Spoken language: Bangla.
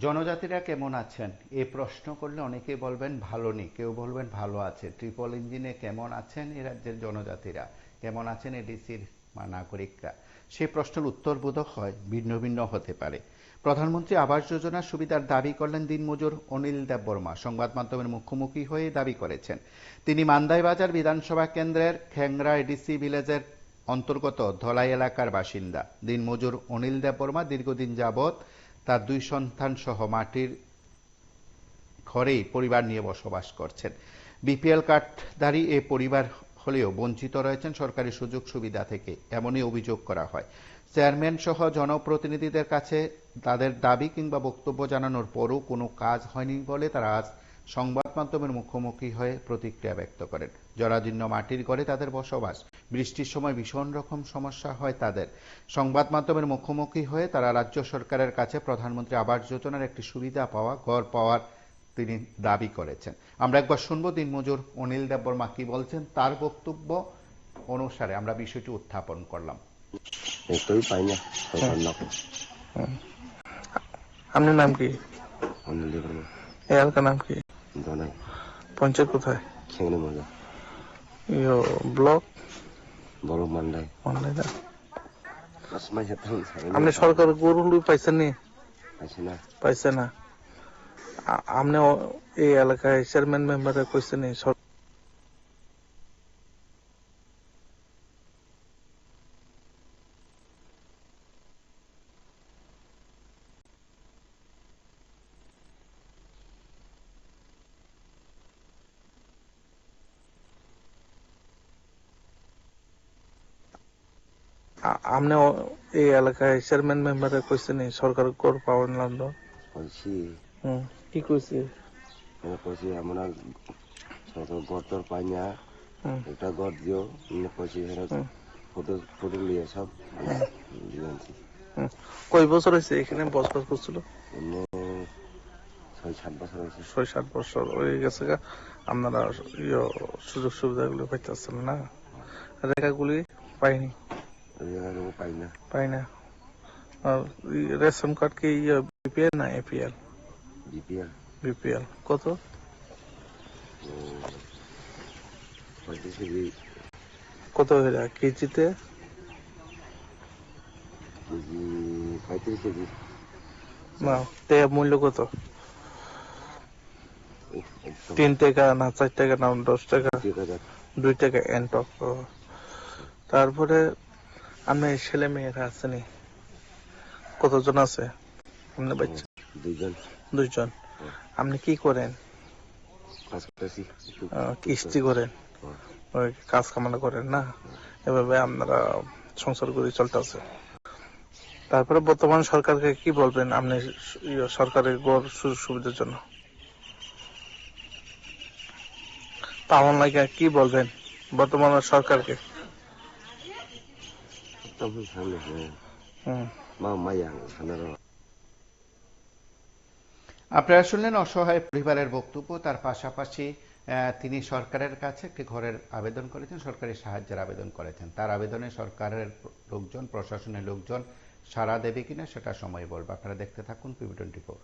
জনজাতিরা কেমন আছেন এই প্রশ্ন করলে অনেকে বলবেন ভালো নেই, কেউ বলবেন ভালো আছে। ট্রিপল ইঞ্জিনে কেমন আছেন এই রাজ্যের জনজাতিরা, কেমন আছেন এডিসির নাগরিকরা? সেই প্রশ্নের উত্তর বোধক হয় ভিন্ন ভিন্ন হতে পারে। প্রধানমন্ত্রী আবাস যোজনার সুবিধার দাবি করলেন দিনমজুর অনিল দেববর্মা। সংবাদ মাধ্যমের মুখোমুখি হয়ে দাবি করেছেন তিনি মান্দাইবাজার বিধানসভা কেন্দ্রের খেংরা এডিসি ভিলেজের অন্তর্গত ধলাই এলাকার বাসিন্দা। দিনমজুর অনিল দেববর্মা দীর্ঘদিন যাবৎ তার দুই সন্তান সহ মাটির ঘরেই পরিবার নিয়ে বসবাস করছেন। বিপিএল কার্ডধারী এ পরিবার হলেও বঞ্চিত রয়েছেন সরকারি সুযোগ সুবিধা থেকে, এমনই অভিযোগ করা হয়। চেয়ারম্যান সহ জনপ্রতিনিধিদের কাছে তাদের দাবি কিংবা বক্তব্য জানানোর পরও কোনো কাজ হয়নি বলে তারা আজ সংবাদ মাধ্যমের মুখোমুখি হয়ে প্রতিক্রিয়া ব্যক্ত করেন। জরাজীর্ণ মাটির ঘরে তাদের বসবাস, বৃষ্টির সময় ভীষণ রকম সমস্যা হয় তাদের। সংবাদ মাধ্যমের মুখোমুখি হয়ে তারা রাজ্য সরকারের কাছে প্রধানমন্ত্রী আবাস যোজনার একটি সুবিধা পাওয়া, ঘর পাওয়ার তিনি দাবি করেছেন। আমরা একবার শুনবো দিনমজুর অনিল দেববর্মা কি বলছেন, তার বক্তব্য অনুসারে আমরা বিষয়টি উত্থাপন করলাম। আপনার নাম কি? অনিল দেববর্মা। এই এলাকার নাম কি? ধলাই। পঞ্চায়েত কোথায়? খেংরা মজা। ব্লক বড় মান্ডাই। মান্ডাই না? আসমাই হাতাল ছাড়েনি। আপনি সরকার গরু পাইছেন নি? পাইছে না। পাইছে না? আপনি এই এলাকায় চেয়ারম্যান মেম্বারে কইছেন নি? আপনি এই এলাকায় চেয়ারম্যান মেম্বারে কইছেন নি সরকার গরু পাওয়ার লাগলো? কইছি। কি কইছে? কইছি আমরা সরকার গড় পাই না, একটা গড় দিও। কইছি ফটো ফটো নিয়ে সব দিয়েছি। কয় বছর হয়েছে এখানে বসবাস করছিল? ৬-৭ বছর হয়েছে। ৬-৭ বছর হয়ে গেছে। আপনারা সুযোগ সুবিধাগুলো পাইতেছেন না? রেখাগুলি পাইনি? পাই না। পাই না। আর রেশন কার্ড কি বিপিএল না এপিএল? বিপিএল। বিপিএল কত? 35 কেজি। কত কেজিতে? KG 35 KG. না, মূল্য কত? 3 টাকা না 4 টাকা না 10 টাকা? 2 টাকা এন্টক। তারপরে আপনার ছেলে মেয়েরা আছেনি? কতজন আছে আপনার বাচ্চা? 2 জন। আপনি কি করেন? কিস্তি করেন? ওই কাজ কামানো করেন না? এভাবে আপনারা সংসার করে চলতেছে। তারপরে বর্তমান সরকারকে কি বলবেন আপনি সরকারের গড় সুযোগ সুবিধার জন্য পাওয়ার লাগে? কি বলবেন বর্তমান সরকারকে? আপনারা শুনলেন অসহায় পরিবারের বক্তব্য। তার পাশাপাশি তিনি সরকারের কাছে একটি ঘরের আবেদন করেছেন, সরকারি সাহায্যের আবেদন করেছেন। তার আবেদনে সরকারের লোকজন, প্রশাসনের লোকজন সাড়া দেবে কিনা সেটা সময় বলবে। আপনারা দেখতে থাকুন PB24।